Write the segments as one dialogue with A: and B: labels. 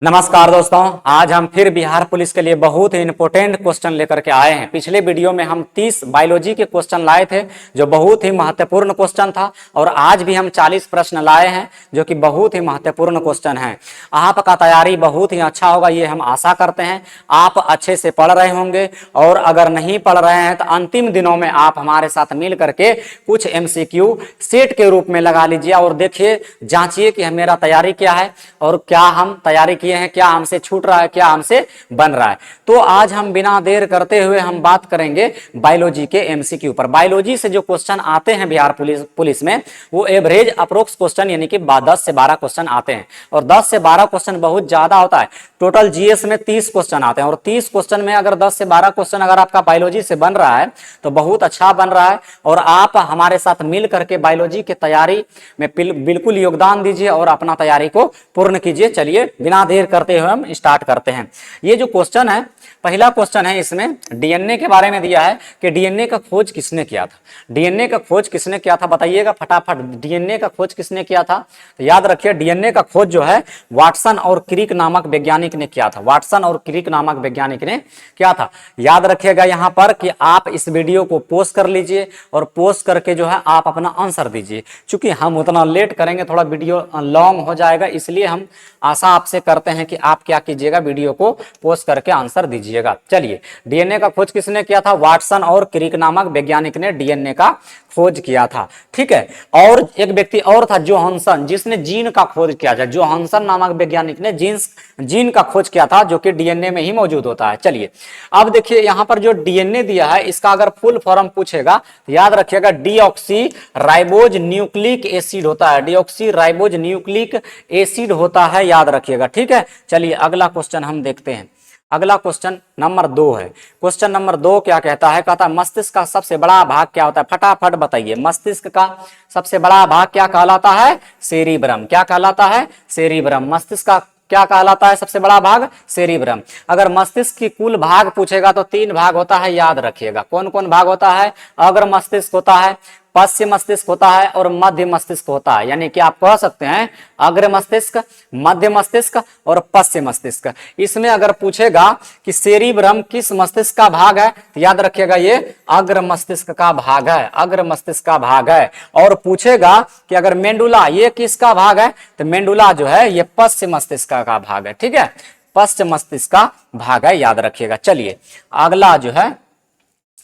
A: नमस्कार दोस्तों, आज हम फिर बिहार पुलिस के लिए बहुत ही इंपॉर्टेंट क्वेश्चन लेकर के आए हैं। पिछले वीडियो में हम 30 बायोलॉजी के क्वेश्चन लाए थे जो बहुत ही महत्वपूर्ण क्वेश्चन था, और आज भी हम 40 प्रश्न लाए हैं जो कि बहुत ही महत्वपूर्ण क्वेश्चन हैं। आपका तैयारी बहुत ही अच्छा होगा, ये हम आशा करते हैं। आप अच्छे से पढ़ रहे होंगे, और अगर नहीं पढ़ रहे हैं तो अंतिम दिनों में आप हमारे साथ मिल करके कुछ MCQ सेट के रूप में लगा लीजिए और देखिए, जांचिए कि मेरा तैयारी क्या है और क्या हम तैयारी किए हैं, क्या हमसे छूट रहा है, क्या हमसे बन रहा है। तो आज हम बिना देर करते हुए हम बात करेंगे बायोलॉजी के MCQ पर। बायोलॉजी से जो क्वेश्चन आते हैं बिहार पुलिस में, वो एवरेज अप्रोक्स क्वेश्चन यानी कि 10 से 12 क्वेश्चन आते हैं, और 10 से 12 क्वेश्चन बहुत ज्यादा होता है। टोटल GS में 30 क्वेश्चन आते हैं, और 30 क्वेश्चन में अगर 10 से 12 क्वेश्चन अगर आपका बायोलॉजी से बन रहा है तो बहुत अच्छा बन रहा है। और आप हमारे साथ मिल करके बायोलॉजी की तैयारी में बिल्कुल योगदान दीजिए और अपना तैयारी को पूर्ण कीजिए। चलिए बिना देर करते हुए हम स्टार्ट करते हैं। ये जो क्वेश्चन है, पहला क्वेश्चन है, इसमें DNA के बारे में दिया है कि DNA का खोज किसने किया था। DNA का खोज किसने किया था बताइएगा फटाफट। DNA का खोज किसने किया था? तो याद रखिए, DNA का खोज जो है वाटसन और क्रिक नामक वैज्ञानिक ने किया था। वाटसन और क्रिक नामक वैज्ञानिक ने किया था। याद रखिएगा यहाँ पर कि आप इस वीडियो को पोस्ट कर लीजिए, और पोस्ट करके जो है आप अपना आंसर दीजिए। चूंकि हम उतना लेट करेंगे, थोड़ा वीडियो लॉन्ग हो जाएगा, इसलिए हम आशा आपसे करते हैं कि आप क्या कीजिएगा, वीडियो को पोस्ट करके आंसर दीजिएगा। चलिए, DNA का खोज किसने किया था? वाटसन और क्रिक नामक वैज्ञानिक ने DNA का खोज किया था। ठीक है। और एक व्यक्ति और था, जोहानसन, जिसने जीन का खोज किया था। जोहानसन नामक वैज्ञानिक ने जीन का खोज किया था, जो कि DNA में ही मौजूद होता है। चलिए, अब देखिए यहाँ पर जो DNA दिया है, इसका अगर फुल फॉर्म पूछेगा तो याद रखिएगा, डीऑक्सी राइबोज न्यूक्लिक एसिड होता है। डीऑक्सी राइबोज न्यूक्लिक एसिड होता है, याद रखिएगा। ठीक है। चलिए अगला क्वेश्चन हम देखते हैं। अगला क्वेश्चन नंबर 2 है। क्वेश्चन नंबर 2 क्या कहता है? कहता है मस्तिष्क का सबसे बड़ा भाग क्या होता है? फटाफट बताइए, मस्तिष्क का सबसे बड़ा भाग क्या कहलाता है? सेरिब्रम। क्या कहलाता है? सेरिब्रम। मस्तिष्क का क्या कहलाता है सबसे बड़ा भाग? सेरिब्रम। अगर मस्तिष्क की कुल भाग पूछेगा तो 3 भाग होता है, याद रखिएगा। कौन कौन भाग होता है? अग्र मस्तिष्क होता है, पश्च मस्तिष्क होता है, और मध्य मस्तिष्क होता है। यानी कि आप कह सकते हैं अग्र मस्तिष्क, मध्य मस्तिष्क और पश्च मस्तिष्क। इसमें अगर पूछेगा कि सेरिब्रम किस मस्तिष्क का भाग है, तो याद रखिएगा ये अग्र मस्तिष्क का भाग है। अग्र मस्तिष्क का भाग है। और पूछेगा कि अगर मेंडुला ये किसका भाग है, तो मेंडुला जो है ये पश्च मस्तिष्क का भाग है। ठीक है, पश्च मस्तिष्क का भाग है, याद रखिएगा। चलिए अगला जो है,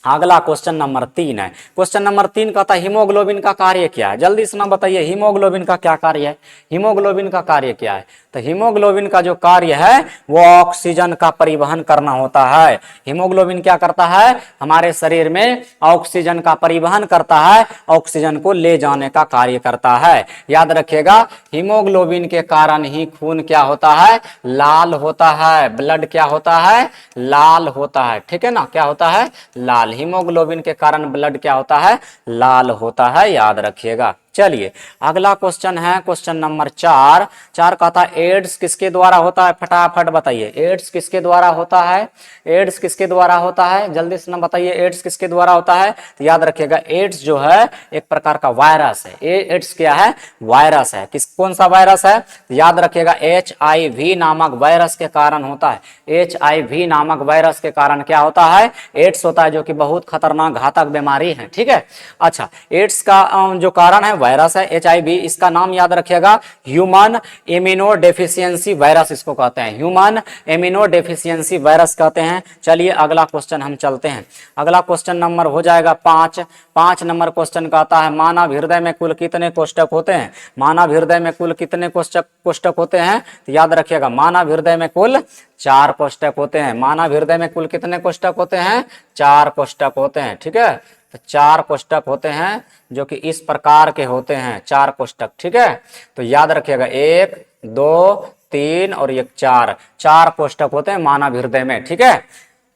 A: अगला क्वेश्चन नंबर 3 है। क्वेश्चन नंबर 3 कहता है हीमोग्लोबिन का कार्य क्या है? जल्दी से ना बताइए, हीमोग्लोबिन का क्या कार्य है? हीमोग्लोबिन का कार्य क्या है? तो हीमोग्लोबिन का जो कार्य है वो ऑक्सीजन का परिवहन करना होता है। हीमोग्लोबिन क्या करता है? हमारे शरीर में ऑक्सीजन का परिवहन करता है, ऑक्सीजन को ले जाने का कार्य करता है। याद रखिएगा, हीमोग्लोबिन के कारण ही खून क्या होता है? लाल होता है। ब्लड क्या होता है? लाल होता है। ठीक है ना, क्या होता है? लाल। हीमोग्लोबिन के कारण ब्लड क्या होता है? लाल होता है, याद रखिएगा। चलिए अगला क्वेश्चन है, क्वेश्चन नंबर 4। कहता है एड्स किसके द्वारा होता है? फटाफट बताइए, एड्स किसके द्वारा होता है? एड्स किसके द्वारा होता है? जल्दी से ना बताइए, एड्स किसके द्वारा होता है? तो याद रखिएगा, एड्स जो है एक प्रकार का वायरस है। एड्स क्या है? वायरस है। कौन सा वायरस है? तो याद रखिएगा, HIV नामक वायरस के कारण होता है। HIV नामक वायरस के कारण क्या होता है? एड्स होता है, जो कि बहुत खतरनाक घातक बीमारी है। ठीक है। अच्छा, एड्स का जो कारण है वायरस है HIV। इसका नाम याद रखिएगा, ह्यूमन इम्यूनो डेफिशिएंसी वायरस इसको कहते हैं। ह्यूमन इम्यूनो डेफिशिएंसी वायरस कहते हैं। चलिए अगला क्वेश्चन हम चलते हैं। अगला क्वेश्चन नंबर हो जाएगा 5। 5 नंबर क्वेश्चन कहता है मानव हृदय में कुल कितने कोष्ठक होते हैं? मानव हृदय में कुल कितने कोष्ठक होते हैं? तो याद रखिएगा, मानव हृदय में कुल 4 कोष्ठक होते हैं। मानव हृदय में कुल कितने कोष्ठक होते हैं? 4 कोष्ठक होते हैं। ठीक है, तो 4 कोष्ठक होते हैं, जो कि इस प्रकार के होते हैं, 4 कोष्ठक। ठीक है, तो याद रखिएगा 1 2 3 और 1 4, 4 कोष्ठक होते हैं मानव हृदय में। ठीक है,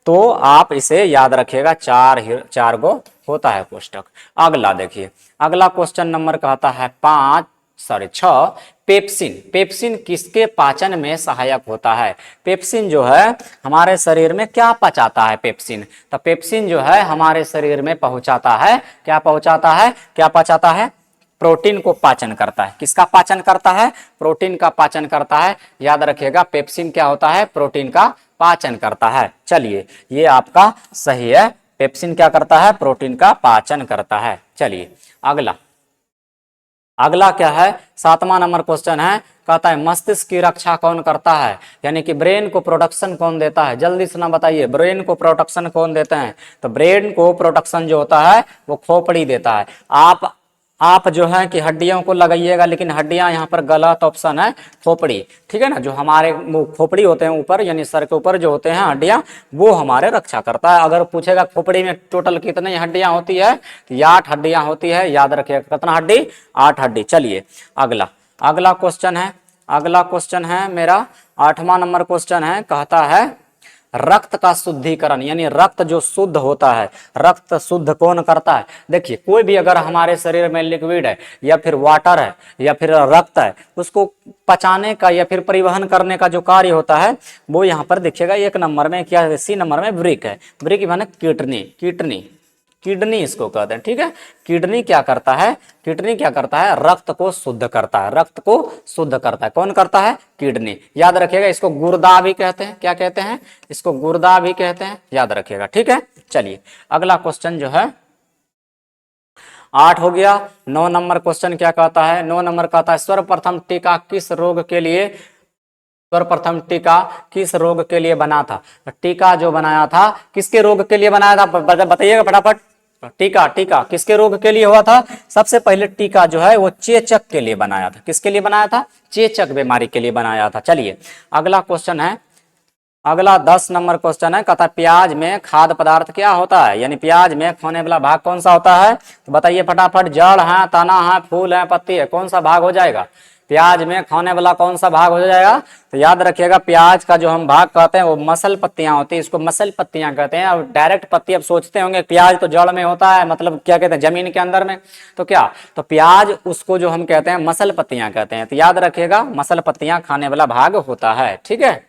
A: तो आप इसे याद रखिएगा, 4 गो होता है कोष्ठक। अगला देखिए, अगला क्वेश्चन नंबर कहता है 6। पेप्सिन। पेप्सिन किसके पाचन में सहायक होता है? पेप्सिन जो है हमारे शरीर में क्या पचाता है? पेप्सिन, तो पेप्सिन जो है हमारे शरीर में पहुंचाता है, क्या पहुंचाता है? क्या पचाता है? प्रोटीन को पाचन करता है। किसका पाचन करता है? प्रोटीन का पाचन करता है। याद रखिएगा पेप्सिन क्या होता है? प्रोटीन का पाचन करता है। चलिए ये आपका सही है, पेप्सिन क्या करता है? प्रोटीन का पाचन करता है। चलिए अगला, अगला क्या है? 7वां नंबर क्वेश्चन है, कहता है मस्तिष्क की रक्षा कौन करता है, यानी कि ब्रेन को प्रोटेक्शन कौन देता है? जल्दी से ना बताइए, ब्रेन को प्रोटेक्शन कौन देते हैं? तो ब्रेन को प्रोटेक्शन जो होता है वो खोपड़ी देता है। आप जो है कि हड्डियों को लगाइएगा, लेकिन हड्डियां यहाँ पर गलत ऑप्शन है, खोपड़ी। ठीक है ना, जो हमारे खोपड़ी होते हैं ऊपर, यानी सर के ऊपर जो होते हैं हड्डियां, वो हमारे रक्षा करता है। अगर पूछेगा खोपड़ी में टोटल कितनी हड्डियां होती है, तो ये 8 हड्डियां होती है। याद रखिएगा कितना हड्डी? 8 हड्डी। चलिए अगला, अगला क्वेश्चन है, अगला क्वेश्चन है मेरा 8वां नंबर क्वेश्चन है, कहता है रक्त का शुद्धिकरण, यानी रक्त जो शुद्ध होता है, रक्त शुद्ध कौन करता है? देखिए कोई भी अगर हमारे शरीर में लिक्विड है या फिर वाटर है या फिर रक्त है, उसको पचाने का या फिर परिवहन करने का जो कार्य होता है वो यहाँ पर देखिएगा 1 नंबर में क्या है? सी नंबर में ब्रिक है। ब्रिक माने किडनी, किडनी, किडनी इसको कहते हैं। ठीक है, किडनी क्या करता है? किडनी क्या करता है? रक्त को शुद्ध करता है, रक्त को शुद्ध करता है। कौन करता है? किडनी। याद रखिएगा इसको गुर्दा भी कहते हैं। क्या कहते हैं? इसको गुर्दा भी कहते हैं। याद रखिएगा। ठीक है, चलिए अगला क्वेश्चन जो है 8 हो गया। 9 नंबर क्वेश्चन क्या कहता है? 9 नंबर कहता है सर्वप्रथम टीका किस रोग के लिए, सर्वप्रथम टीका किस रोग के लिए बना था? टीका जो बनाया था किसके रोग के लिए बनाया था? बताइएगा फटाफट। टीका, टीका किसके रोग के लिए हुआ था? सबसे पहले टीका जो है वो चेचक के लिए बनाया था। किसके लिए बनाया था? चेचक बीमारी के लिए बनाया था। चलिए अगला क्वेश्चन है, अगला 10 नंबर क्वेश्चन है, कहता है प्याज में खाद्य पदार्थ क्या होता है, यानी प्याज में खोने वाला भाग कौन सा होता है? तो बताइए फटाफट। जड़ है, तना है, फूल है, पत्ती है, कौन सा भाग हो जाएगा? प्याज में खाने वाला कौन सा भाग हो जाएगा? तो याद रखिएगा प्याज का जो हम भाग कहते हैं वो मसल पत्तियां होती है, इसको मसल पत्तियां कहते हैं। और डायरेक्ट पत्ती अब सोचते होंगे प्याज तो जड़ में होता है, मतलब क्या कहते हैं जमीन के अंदर में, तो क्या? तो प्याज उसको जो हम कहते हैं मसल पत्तियां कहते हैं। तो याद रखिएगा मसल पत्तियां खाने वाला भाग होता है। ठीक है,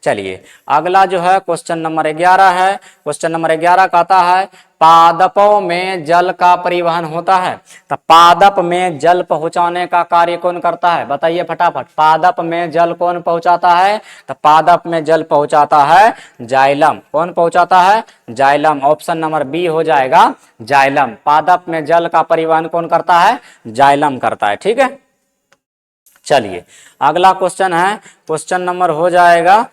A: चलिए अगला जो है क्वेश्चन नंबर 11 है। क्वेश्चन नंबर 11 कहता है पादपों में जल का परिवहन होता है। तो पादप में जल पहुंचाने का कार्य कौन करता है? बताइए फटाफट। पादप में जल कौन पहुंचाता है? तो पादप में जल पहुंचाता है जाइलम। कौन पहुंचाता है? जाइलम। ऑप्शन नंबर बी हो जाएगा, जाइलम। पादप में जल का परिवहन कौन करता है? जाइलम करता है। ठीक है, चलिए अगला क्वेश्चन है, क्वेश्चन नंबर हो जाएगा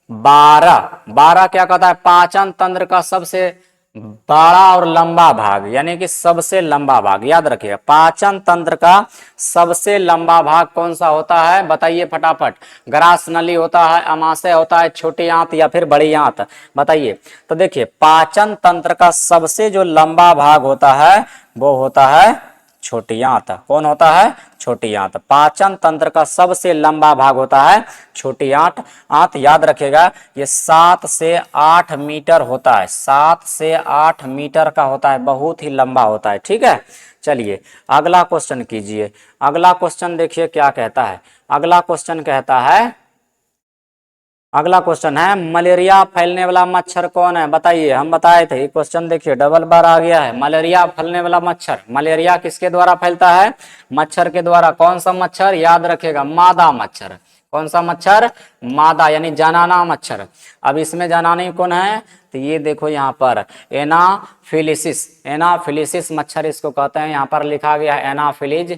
A: 12। 12 क्या कहता है? पाचन तंत्र का सबसे बड़ा और लंबा भाग, यानी कि सबसे लंबा भाग। याद रखिए पाचन तंत्र का सबसे लंबा भाग कौन सा होता है? बताइए फटाफट। ग्रास नली होता है, अमाशय होता है, छोटी आंत या फिर बड़ी आंत? बताइए। तो देखिए पाचन तंत्र का सबसे जो लंबा भाग होता है वो होता है छोटी आंत। कौन होता है? छोटी आंत। पाचन तंत्र का सबसे लंबा भाग होता है छोटी आंत। आंत याद रखिएगा ये 7 से 8 मीटर होता है, 7 से 8 मीटर का होता है, बहुत ही लंबा होता है। ठीक है, चलिए अगला क्वेश्चन कीजिए। अगला क्वेश्चन देखिए क्या कहता है। अगला क्वेश्चन कहता है, अगला क्वेश्चन है मलेरिया फैलने वाला मच्छर कौन है? बताइए। हम बताए थे क्वेश्चन, देखिए डबल बार आ गया है। मलेरिया फैलने वाला मच्छर, मलेरिया किसके द्वारा फैलता है? मच्छर के द्वारा। कौन सा मच्छर? याद रखेगा मादा मच्छर। कौन सा मच्छर? मादा, यानी जनाना मच्छर। अब इसमें जनानी कौन है? तो ये देखो यहाँ पर एनाफिलिसिस, एनाफिलिसिस मच्छर इसको कहते हैं। यहाँ पर लिखा गया है एनाफिलिज,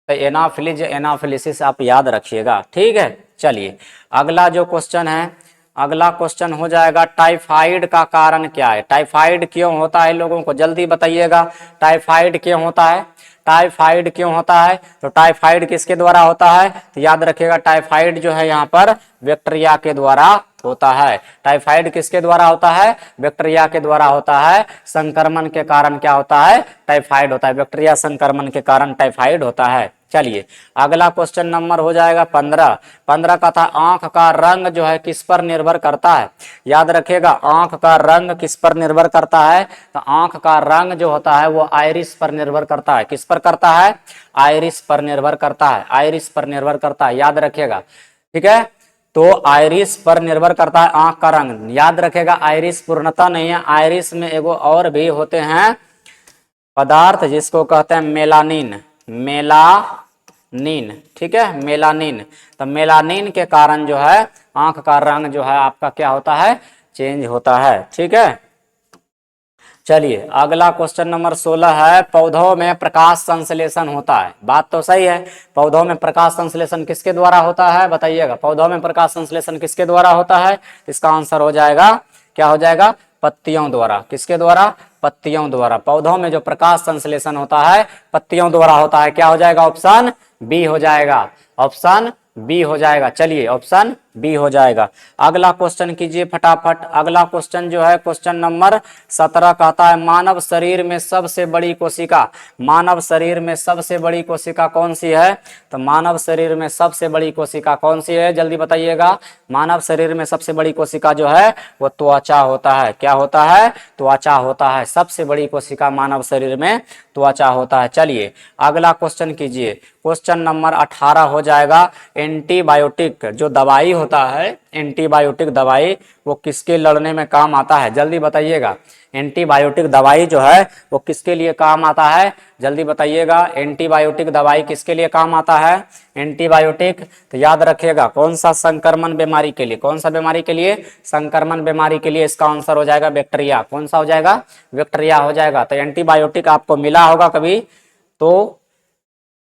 A: तो एनाफिलिज एनाफिलिसिस आप याद रखिएगा। ठीक है, चलिए अगला जो क्वेश्चन है, अगला क्वेश्चन हो जाएगा टाइफाइड का कारण क्या है? टाइफाइड क्यों होता है लोगों को जल्दी बताइएगा। टाइफाइड क्यों होता है? टाइफाइड क्यों होता है? तो टाइफाइड किसके द्वारा होता है? तो याद रखिएगा टाइफाइड जो है यहाँ पर बैक्टीरिया के द्वारा होता है। टाइफाइड किसके द्वारा होता है? बैक्टीरिया के द्वारा होता है। संक्रमण के कारण क्या होता है? टाइफाइड होता है। बैक्टीरिया संक्रमण के कारण टाइफाइड होता है। चलिए अगला क्वेश्चन नंबर हो जाएगा 15। 15 का था आंख का रंग जो है किस पर निर्भर करता है? याद रखिएगा आंख का रंग किस पर निर्भर करता है? तो आंख का रंग जो होता है वो आइरिस पर निर्भर करता है। किस पर करता है? आइरिस पर निर्भर करता है, आइरिस पर निर्भर करता है। याद रखिएगा। ठीक है, तो आइरिस पर निर्भर करता है आंख का रंग। याद रखेगा आइरिस पूर्णता नहीं है, आइरिस में एगो और भी होते हैं पदार्थ जिसको कहते हैं मेलानिन। मेलानिन, ठीक है, मेलानिन। तो मेलानिन के कारण जो है आंख का रंग जो है आपका क्या होता है, चेंज होता है, ठीक है। चलिए अगला क्वेश्चन नंबर 16 है, पौधों में प्रकाश संश्लेषण होता है। बात तो सही है, पौधों में प्रकाश संश्लेषण किसके द्वारा होता है बताइएगा, पौधों में प्रकाश संश्लेषण किसके द्वारा होता है, इसका आंसर हो जाएगा, क्या हो जाएगा, पत्तियों द्वारा। किसके द्वारा, पत्तियों द्वारा। पौधों में जो प्रकाश संश्लेषण होता है पत्तियों द्वारा होता है, क्या हो जाएगा, ऑप्शन बी हो जाएगा, ऑप्शन बी हो जाएगा। चलिए ऑप्शन बी हो जाएगा। अगला क्वेश्चन कीजिए फटाफट। अगला क्वेश्चन जो है क्वेश्चन नंबर 17 कहता है, मानव शरीर में सबसे बड़ी कोशिका, मानव शरीर में सबसे बड़ी कोशिका कौन सी है। तो मानव शरीर में सबसे बड़ी कोशिका कौन सी है, जल्दी बताइएगा। मानव शरीर में सबसे बड़ी कोशिका जो है वो त्वचा होता है। क्या होता है, त्वचा होता है। सबसे बड़ी कोशिका मानव शरीर में त्वचा होता है। चलिए अगला क्वेश्चन कीजिए। क्वेश्चन नंबर 18 हो जाएगा, एंटीबायोटिक जो दवाई होता है, एंटीबायोटिक दवाई वो किसके लड़ने में काम आता है, जल्दी बताइएगा। एंटीबायोटिक दवाई जो है वो किसके लिए काम आता है, जल्दी बताइएगा। एंटीबायोटिक दवाई किसके लिए काम आता है, एंटीबायोटिक तो याद रखिएगा कौन सा, संक्रमण बीमारी के लिए। कौन सा बीमारी के लिए, संक्रमण बीमारी के लिए। इसका आंसर हो जाएगा बैक्टीरिया। कौन सा हो जाएगा, बैक्टीरिया हो जाएगा। तो एंटीबायोटिक आपको मिला होगा कभी, तो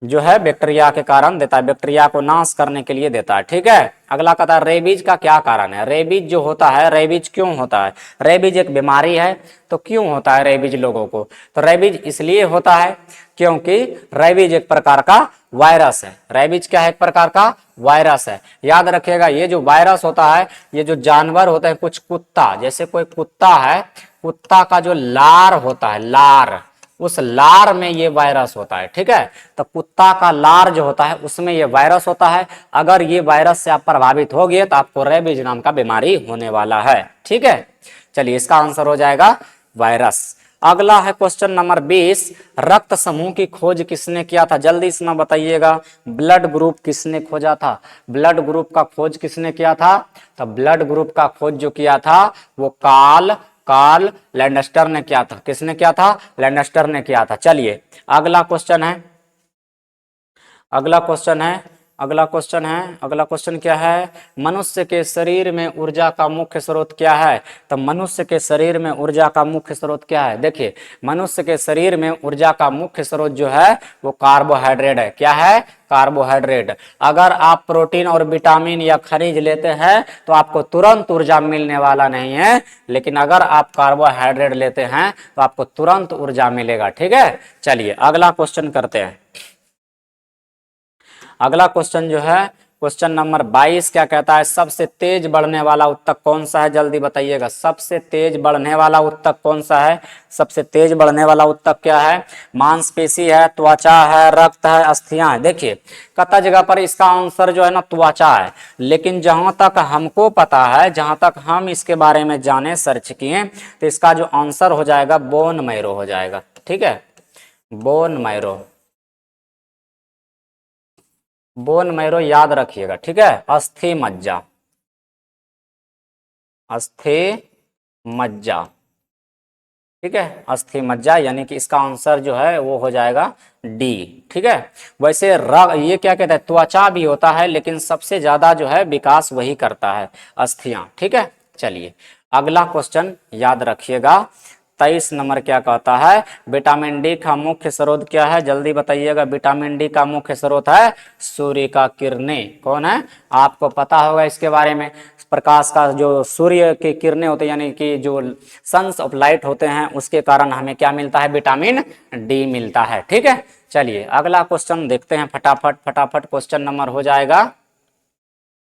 A: जो है बैक्टीरिया के कारण देता है, बैक्टीरिया को नाश करने के लिए देता है, ठीक है। अगला कहता है, रेबीज का क्या कारण है। रेबीज जो होता है, रेबीज क्यों होता है, रेबीज एक बीमारी है तो क्यों होता है रेबीज लोगों को। तो रेबीज इसलिए होता है क्योंकि रेबीज एक प्रकार का वायरस है। रेबीज क्या है, एक प्रकार का वायरस है। याद रखिएगा ये जो वायरस होता है, ये जो जानवर होते हैं, कुछ कुत्ता, जैसे कोई कुत्ता है, कुत्ता का जो लार होता है, लार, उस लार में ये वायरस होता है, ठीक है। तो कुत्ता का लार जो होता है उसमें ये वायरस होता है। अगर ये वायरस से आप प्रभावित हो गए तो आपको रेबीज नाम का बीमारी होने वाला है, ठीक है। चलिए इसका आंसर हो जाएगा वायरस। अगला है क्वेश्चन नंबर 20, रक्त समूह की खोज किसने किया था, जल्दी इसमें बताइएगा। ब्लड ग्रुप किसने खोजा था, ब्लड ग्रुप का खोज किसने किया था। तो ब्लड ग्रुप का खोज जो किया था वो कार्ल लैंडस्टर ने किया था। किसने किया था, लैंडस्टर ने किया था। चलिए अगला क्वेश्चन है, अगला क्वेश्चन है, अगला क्वेश्चन है, अगला क्वेश्चन क्या है, मनुष्य के शरीर में ऊर्जा का मुख्य स्रोत क्या है। तो मनुष्य के शरीर में ऊर्जा का मुख्य स्रोत क्या है, देखिए मनुष्य के शरीर में ऊर्जा का मुख्य स्रोत जो है वो कार्बोहाइड्रेट है। क्या है, कार्बोहाइड्रेट। अगर आप प्रोटीन और विटामिन या खनिज लेते हैं तो आपको तुरंत ऊर्जा मिलने वाला नहीं है, लेकिन अगर आप कार्बोहाइड्रेट लेते हैं तो आपको तुरंत ऊर्जा मिलेगा, ठीक है। चलिए अगला क्वेश्चन करते हैं। अगला क्वेश्चन जो है क्वेश्चन नंबर 22 क्या कहता है, सबसे तेज बढ़ने वाला उत्तक कौन सा है, जल्दी बताइएगा। सबसे तेज बढ़ने वाला उत्तक कौन सा है, सबसे तेज बढ़ने वाला उत्तक क्या है, मांसपेशी है, त्वचा है, रक्त है, अस्थियां है। देखिए कता जगह पर इसका आंसर जो है ना त्वचा है, लेकिन जहां तक हमको पता है, जहां तक हम इसके बारे में जाने, सर्च किए, तो इसका जो आंसर हो जाएगा बोन मैरो हो जाएगा, ठीक है। बोन मैरो, बोन मैरो याद रखिएगा, ठीक है। अस्थि मज्जा, अस्थि मज्जा, ठीक है, अस्थि मज्जा, यानी कि इसका आंसर जो है वो हो जाएगा डी, ठीक है। वैसे ये क्या कहता है, त्वचा भी होता है लेकिन सबसे ज्यादा जो है विकास वही करता है, अस्थियां, ठीक है। चलिए अगला क्वेश्चन याद रखिएगा। 23 नंबर क्या कहता है, विटामिन डी का मुख्य स्रोत क्या है, जल्दी बताइएगा। विटामिन डी का मुख्य स्रोत है सूर्य का किरणें। कौन है, आपको पता होगा इसके बारे में। प्रकाश का जो सूर्य की किरणें होते हैं, यानी कि जो सन्स ऑफ लाइट होते हैं, उसके कारण हमें क्या मिलता है, विटामिन डी मिलता है, ठीक है। चलिए अगला क्वेश्चन देखते हैं फटाफट फटाफट। क्वेश्चन नंबर हो जाएगा,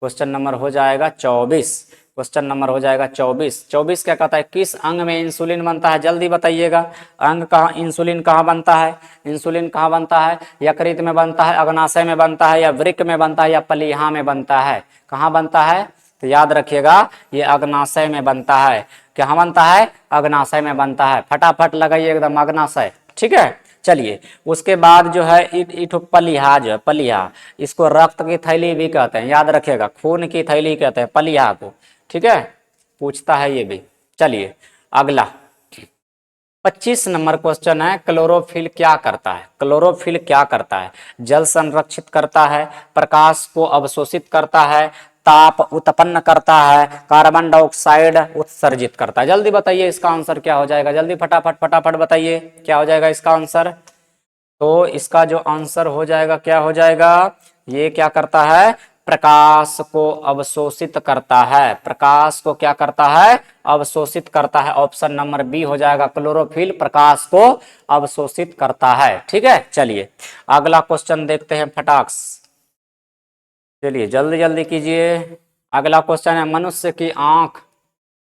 A: क्वेश्चन नंबर हो जाएगा 24। क्वेश्चन नंबर हो जाएगा 24। 24 क्या कहता है, किस अंग में इंसुलिन बनता है, जल्दी बताइएगा। अंग कहाँ, इंसुलिन कहाँ बनता है, इंसुलिन कहाँ बनता है, यकृत में बनता है, अग्नाशय में बनता है, या वृक्क में बनता है, या पलीहा में बनता है। कहाँ बनता है, तो याद रखिएगा ये अग्नाशय में बनता है। कहाँ बनता है, अग्नाशय में बनता है। फटाफट लगाइए एकदम, अग्नाशय, ठीक है। चलिए उसके बाद जो है इठो पलिहा, जो है पलिहा, इसको रक्त की थैली भी कहते हैं, याद रखिएगा। खून की थैली कहते हैं पलिहा को, ठीक है, पूछता है ये भी। चलिए अगला, 25 नंबर क्वेश्चन है, क्लोरोफिल क्या करता है? क्लोरोफिल क्या करता है? जल संरक्षित करता है, प्रकाश को अवशोषित करता है, ताप उत्पन्न करता है, कार्बन डाइऑक्साइड उत्सर्जित करता है। जल्दी बताइए इसका आंसर क्या हो जाएगा, जल्दी फटाफट फटाफट बताइए क्या हो जाएगा इसका आंसर। तो इसका जो आंसर हो जाएगा क्या हो जाएगा, ये क्या करता है, प्रकाश को अवशोषित करता है। प्रकाश को क्या करता है, अवशोषित करता है। ऑप्शन नंबर बी हो जाएगा, क्लोरोफिल प्रकाश को अवशोषित करता है। ठीक है, चलिए अगला क्वेश्चन देखते हैं फटाक से। चलिए जल्दी जल्दी कीजिए। अगला क्वेश्चन है, मनुष्य की आंख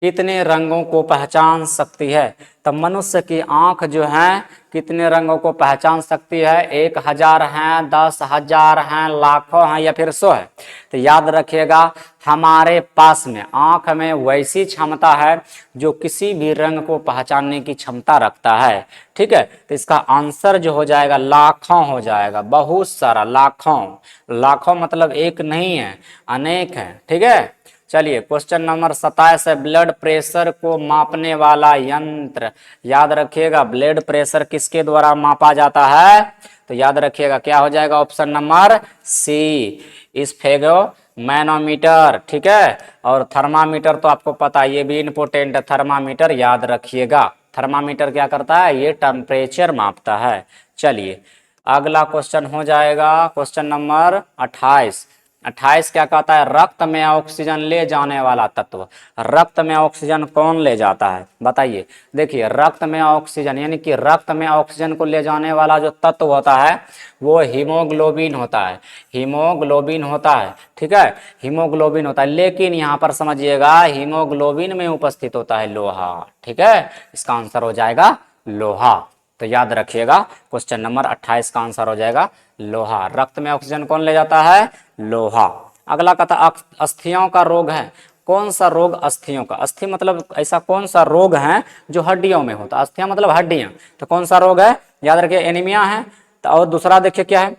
A: कितने रंगों को पहचान सकती है? तो मनुष्य की आंख जो है कितने रंगों को पहचान सकती है? 1000 हैं, 10,000 हैं, लाखों हैं या फिर 100 है? तो याद रखिएगा, हमारे पास में आंख में वैसी क्षमता है जो किसी भी रंग को पहचानने की क्षमता रखता है। ठीक है, तो इसका आंसर जो हो जाएगा लाखों हो जाएगा, बहुत सारा, लाखों। लाखों मतलब एक नहीं है, अनेक है। ठीक है, चलिए क्वेश्चन नंबर 27 है, ब्लड प्रेशर को मापने वाला यंत्र। याद रखिएगा, ब्लड प्रेशर किसके द्वारा मापा जाता है? तो याद रखिएगा क्या हो जाएगा, ऑप्शन नंबर सी, स्फेगो मैनोमीटर। ठीक है, और थर्मामीटर तो आपको पता है, ये भी इंपोर्टेंट है, थर्मामीटर याद रखिएगा। थर्मामीटर क्या करता है, ये टेम्परेचर मापता है। चलिए अगला क्वेश्चन हो जाएगा क्वेश्चन नंबर 28। 28 क्या कहता है, रक्त में ऑक्सीजन ले जाने वाला तत्व। रक्त में ऑक्सीजन कौन ले जाता है बताइए। देखिए रक्त में ऑक्सीजन यानी कि रक्त में ऑक्सीजन को ले जाने वाला जो तत्व होता है वो हीमोग्लोबिन होता है। हीमोग्लोबिन होता है। ठीक है, हीमोग्लोबिन होता है, लेकिन यहाँ पर समझिएगा हीमोग्लोबिन में उपस्थित होता है लोहा। ठीक है, इसका आंसर हो जाएगा लोहा। तो याद रखिएगा क्वेश्चन नंबर 28 का आंसर हो जाएगा लोहा। रक्त में ऑक्सीजन कौन ले जाता है, लोहा। अगला कहता अस्थियों का रोग है। कौन सा रोग अस्थियों का? अस्थि मतलब ऐसा कौन सा रोग है जो हड्डियों में होता है? अस्थियां मतलब हड्डियां, तो कौन सा रोग है? याद रखिए एनीमिया है। तो और दूसरा देखिए क्या है,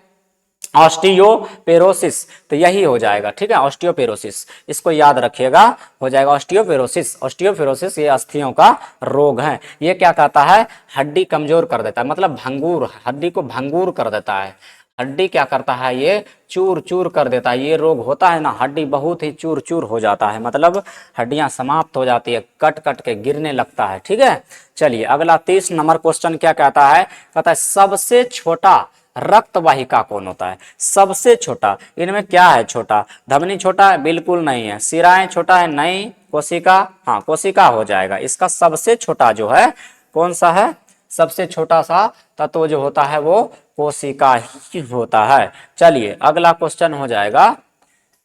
A: ऑस्टियोपेरोसिस। तो यही हो जाएगा। ठीक है, ऑस्टियोपेरोसिस, इसको याद रखिएगा, हो जाएगा ऑस्टियोपेरोसिस। ऑस्टियोपेरोसिस ये अस्थियों का रोग है। ये क्या कहता है, हड्डी कमजोर कर देता है, मतलब भंगूर, हड्डी को भंगूर कर देता है। हड्डी क्या करता है, ये चूर चूर कर देता है। ये रोग होता है ना, हड्डी बहुत ही चूर चूर हो जाता है, मतलब हड्डियां समाप्त हो जाती है, कट कट के गिरने लगता है। ठीक है, चलिए अगला 30 नंबर क्वेश्चन क्या कहता है, कहता है सबसे छोटा रक्त वाहिका कौन होता है? सबसे छोटा, इनमें क्या है छोटा? धमनी छोटा है? बिल्कुल नहीं है। शिराएं छोटा है? नहीं। कोशिका? हाँ कोशिका हो जाएगा। इसका सबसे छोटा जो है कौन सा है? सबसे छोटा सा तत्व जो होता है वो कोशिका ही होता है। चलिए अगला क्वेश्चन हो जाएगा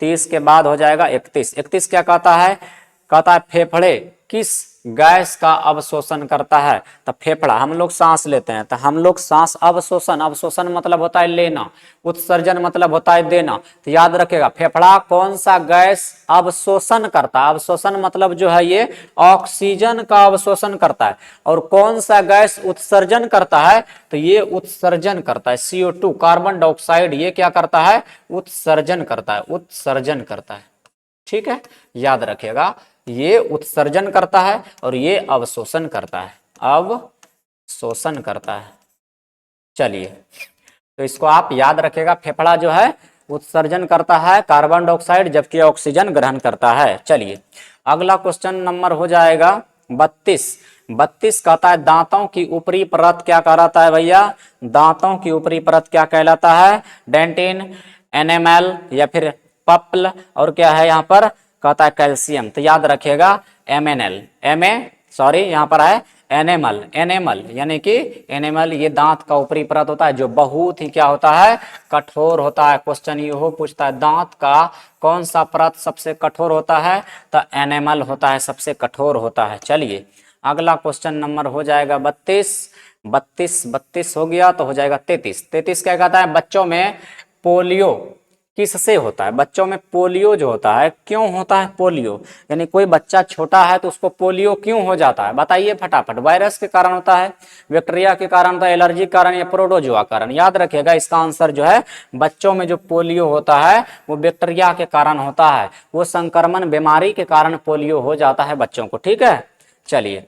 A: 30 के बाद हो जाएगा 31। 31 क्या कहता है, कहता है फेफड़े किस गैस का अवशोषण करता है? तो फेफड़ा, हम लोग सांस लेते हैं, तो हम लोग सांस अवशोषण, अवशोषण मतलब होता है लेना, उत्सर्जन मतलब होता है देना। तो याद रखेगा फेफड़ा कौन सा गैस अवशोषण करता है? अवशोषण मतलब जो है ये ऑक्सीजन का अवशोषण करता है। और कौन सा गैस उत्सर्जन करता है? तो ये उत्सर्जन करता है, CO2 कार्बन डाइऑक्साइड, ये क्या करता है, उत्सर्जन करता है, उत्सर्जन करता है। ठीक है, याद रखिएगा ये उत्सर्जन करता है और ये अवशोषण करता है, अवशोषण करता है। चलिए तो इसको आप याद रखिएगा, फेफड़ा जो है उत्सर्जन करता है कार्बन डाइऑक्साइड, जबकि ऑक्सीजन ग्रहण करता है। चलिए अगला क्वेश्चन नंबर हो जाएगा 32। 32 कहता है दांतों की ऊपरी परत क्या कहलाता है भैया? दांतों की ऊपरी परत क्या कहलाता है? डेंटिन, एनेमल या फिर पप्ल, और क्या है यहाँ पर, कहता है कैल्शियम। तो याद रखिएगा MNL, सॉरी यहाँ पर है एनेमल। एनेमल यानी कि एनेमल ये दांत का ऊपरी परत होता है जो बहुत ही क्या होता है, कठोर होता है। क्वेश्चन ये हो पूछता है दांत का कौन सा परत सबसे कठोर होता है? तो एनेमल होता है, सबसे कठोर होता है। चलिए अगला क्वेश्चन नंबर हो जाएगा 32। 32 हो गया तो हो जाएगा 33। 33 क्या कहता है, बच्चों में पोलियो किससे होता है? बच्चों में पोलियो जो होता है क्यों होता है पोलियो? यानी कोई बच्चा छोटा है तो उसको पोलियो क्यों हो जाता है बताइए फटाफट। वायरस के कारण होता है, बैक्टीरिया के कारण होता है, एलर्जी के कारण या प्रोटोजोआ कारण? याद रखिएगा इसका आंसर जो है बच्चों में जो पोलियो होता है वो बैक्टीरिया के कारण होता है, वो संक्रमण बीमारी के कारण पोलियो हो जाता है बच्चों को। ठीक है, चलिए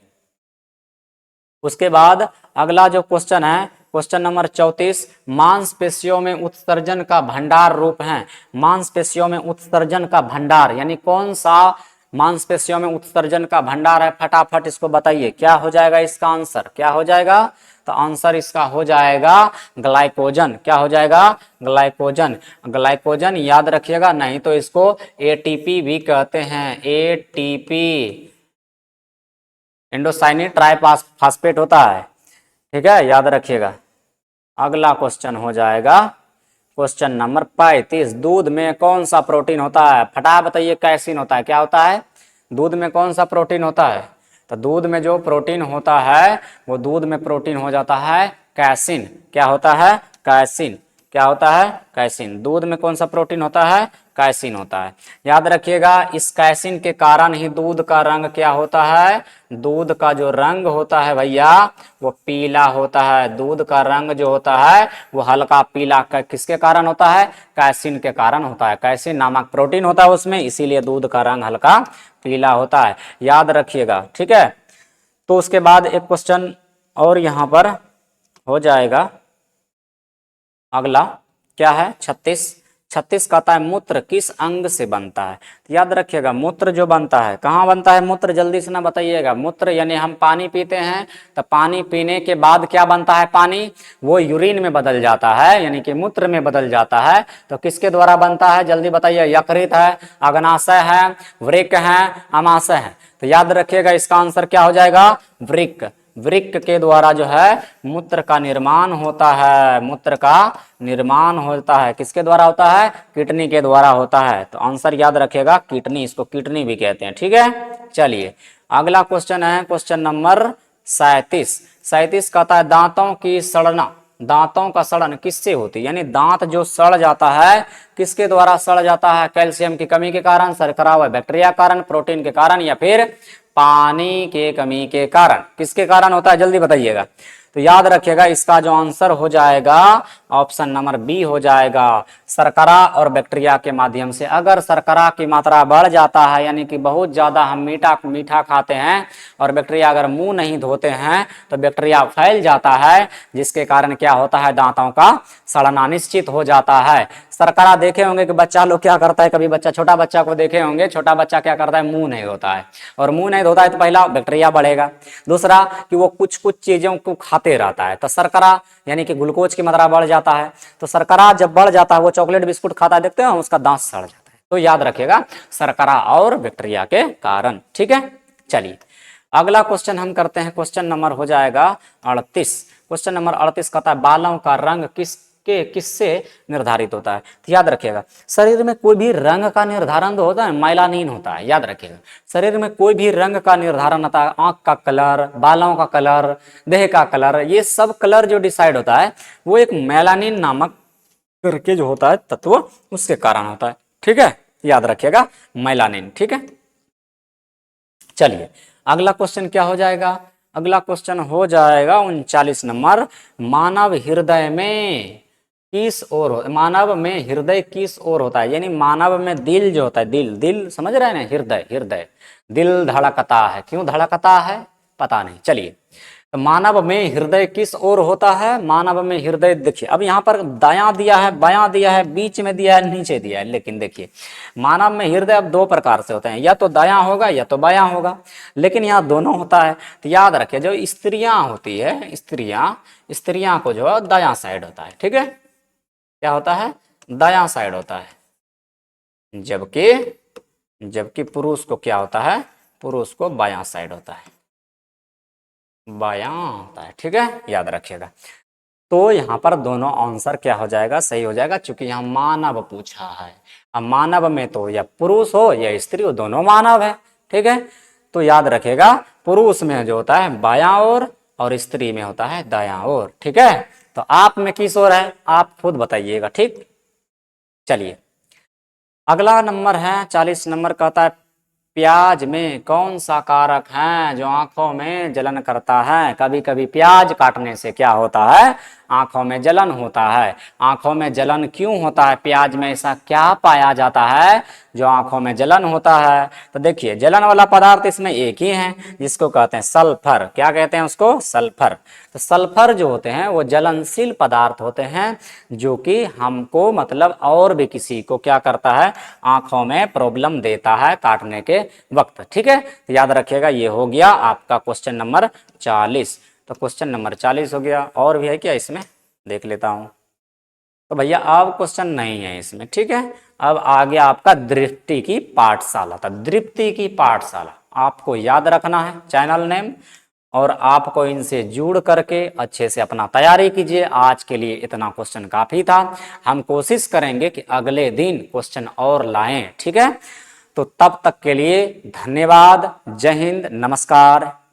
A: उसके बाद अगला जो क्वेश्चन है, क्वेश्चन नंबर 34, मांसपेशियों में उत्सर्जन का भंडार रूप है। मांसपेशियों में उत्सर्जन का भंडार यानी कौन सा मांसपेशियों में उत्सर्जन का भंडार है, फटाफट इसको बताइए। क्या हो जाएगा इसका आंसर, क्या हो जाएगा? तो आंसर इसका हो जाएगा ग्लाइकोजन। क्या हो जाएगा? ग्लाइकोजन। ग्लाइकोजन याद रखिएगा, नहीं तो इसको एटीपी भी कहते हैं। एटीपी इंडोसाइनिक ट्राइफॉस्फेट होता है, ठीक है, याद रखिएगा। अगला क्वेश्चन हो जाएगा क्वेश्चन नंबर 35, दूध में कौन सा प्रोटीन होता है? फटा बताइए, कैसीन होता है। क्या होता है? दूध में कौन सा प्रोटीन होता है? तो दूध में जो प्रोटीन होता है वो दूध में प्रोटीन हो जाता है कैसीन। क्या होता है? कैसीन। क्या होता है? कैसीन। दूध में कौन सा प्रोटीन होता है? कैसीन होता है। याद रखिएगा, इस कैसीन के कारण ही दूध का रंग क्या होता है? दूध का जो रंग होता है भैया वो पीला होता है। दूध का रंग जो होता है वो हल्का पीला किसके कारण होता है? कैसीन के कारण होता है। कैसीन नामक प्रोटीन होता है उसमें, इसीलिए दूध का रंग हल्का पीला होता है, याद रखिएगा, ठीक है। तो उसके बाद एक क्वेश्चन और यहां पर हो जाएगा। अगला क्या है? 36 कहता है मूत्र किस अंग से बनता है? तो याद रखिएगा, मूत्र जो बनता है कहाँ बनता है? मूत्र जल्दी से ना बताइएगा। मूत्र यानी हम पानी पीते हैं, तो पानी पीने के बाद क्या बनता है? पानी वो यूरिन में बदल जाता है, यानी कि मूत्र में बदल जाता है। तो किसके द्वारा बनता है जल्दी बताइए? यकृत है, अग्नाशय है, वृक्क है, अमाशय है। तो याद रखिएगा इसका आंसर क्या हो जाएगा? वृक्क। वृक्क के द्वारा जो है मूत्र का निर्माण होता है। मूत्र का निर्माण होता है किसके द्वारा होता है? किडनी के द्वारा होता है। तो आंसर याद रखिएगा किडनी, इसको किडनी भी कहते हैं, ठीक है। चलिए अगला क्वेश्चन है क्वेश्चन नंबर 37। 37 कहता है दांतों की सड़ना, दांतों का सड़न किससे होती है? यानी दांत जो सड़ जाता है किसके द्वारा सड़ जाता है? कैल्शियम की कमी के कारण, शर्करा व बैक्टीरिया कारण, प्रोटीन के कारण, या फिर पानी के कमी के कारण? किसके कारण होता है जल्दी बताइएगा। तो याद रखिएगा इसका जो आंसर हो जाएगा ऑप्शन नंबर बी हो जाएगा, शर्करा और बैक्टीरिया के माध्यम से। अगर शर्करा की मात्रा बढ़ जाता है यानी कि बहुत ज्यादा हम मीठा खाते हैं और बैक्टीरिया अगर मुंह नहीं धोते हैं तो बैक्टीरिया फैल जाता है, जिसके कारण क्या होता है? दांतों का सड़ना निश्चित हो जाता है। शर्करा देखे होंगे कि बच्चा लोग क्या करता है, कभी बच्चा छोटा बच्चा को देखे होंगे, छोटा बच्चा क्या करता है? मुंह नहीं धोता है, और मुंह नहीं धोता है तो पहला बैक्टीरिया बढ़ेगा, दूसरा कि वो कुछ कुछ चीजों को खाते रहता है, तो शर्करा यानी कि ग्लूकोज की मात्रा बढ़ जाता है। तो शर्करा जब बढ़ जाता है, वो चॉकलेट बिस्कुट खाता है, देखते हैं उसका दांत सड़ जाता है। तो याद रखिएगा शर्करा और बैक्टीरिया के कारण, ठीक है। चलिए अगला क्वेश्चन हम करते हैं, क्वेश्चन नंबर हो जाएगा 38। क्वेश्चन नंबर 38 कहता है बालों का रंग किससे निर्धारित होता है? तो याद रखिएगा शरीर में कोई भी रंग का निर्धारण तो होता है, मैलानिन होता है। याद रखिएगा शरीर में कोई भी रंग का निर्धारण होता है, आंख का कलर, बालों का कलर, देह का कलर, ये सब कलर जो डिसाइड होता है वो एक मैलानिन नामक करके जो होता है तत्व, उसके कारण होता है, ठीक है। याद रखिएगा मैलानिन, ठीक है। चलिए अगला क्वेश्चन क्या हो जाएगा? अगला क्वेश्चन हो जाएगा 39 नंबर, मानव हृदय में किस ओर, मानव में हृदय किस ओर होता है? यानी मानव में दिल जो होता है, दिल समझ रहे हैं ना, हृदय दिल धड़कता है, क्यों धड़कता है पता नहीं। चलिए तो मानव में हृदय किस ओर होता है? मानव में हृदय देखिए, अब यहाँ पर दायां दिया है, बायां दिया है, बीच में दिया है, नीचे दिया है, लेकिन देखिए मानव में हृदय अब दो प्रकार से होते हैं, या तो दायां होगा या तो बायां होगा, लेकिन यहाँ दोनों होता है। तो याद रखिए जो स्त्रियां होती है, स्त्रियां को जो दायां साइड होता है, ठीक है। क्या होता है? दायां साइड होता है, जबकि पुरुष को क्या होता है? पुरुष को बायां साइड होता है, बायां होता है, ठीक है, याद रखिएगा। तो यहाँ पर दोनों आंसर क्या हो जाएगा? सही हो जाएगा, क्योंकि यहाँ मानव पूछा है। अब मानव में तो या पुरुष हो या स्त्री हो, दोनों मानव है, ठीक है। तो याद रखिएगा पुरुष में जो होता है बायां ओर और स्त्री में होता है दायां ओर, ठीक है। तो आप में किस ओर है आप खुद बताइएगा, ठीक। चलिए अगला नंबर है 40 नंबर, कहता है प्याज में कौन सा कारक है जो आंखों में जलन करता है? कभी कभी प्याज काटने से क्या होता है? आंखों में जलन होता है। आंखों में जलन क्यों होता है? प्याज में ऐसा क्या पाया जाता है जो आंखों में जलन होता है। तो देखिए जलन वाला पदार्थ इसमें एक ही है जिसको कहते हैं सल्फर। क्या कहते हैं उसको? सल्फर। तो सल्फर जो होते हैं वो जलनशील पदार्थ होते हैं जो कि हमको मतलब और भी किसी को क्या करता है, आंखों में प्रॉब्लम देता है काटने के वक्त। ठीक है, तो याद रखिएगा ये हो गया आपका क्वेश्चन नंबर 40। तो क्वेश्चन नंबर 40 हो गया। और भी है क्या इसमें? देख लेता हूं। तो भैया अब क्वेश्चन नहीं है इसमें। ठीक है, अब आ गया आपका दृष्टि की पाठशाला। तो दृष्टि की पाठशाला आपको याद रखना है चैनल नेम, और आपको इनसे जुड़ करके अच्छे से अपना तैयारी कीजिए। आज के लिए इतना क्वेश्चन काफी था। हम कोशिश करेंगे कि अगले दिन क्वेश्चन और लाएं। ठीक है, तो तब तक के लिए धन्यवाद। जय हिंद, नमस्कार।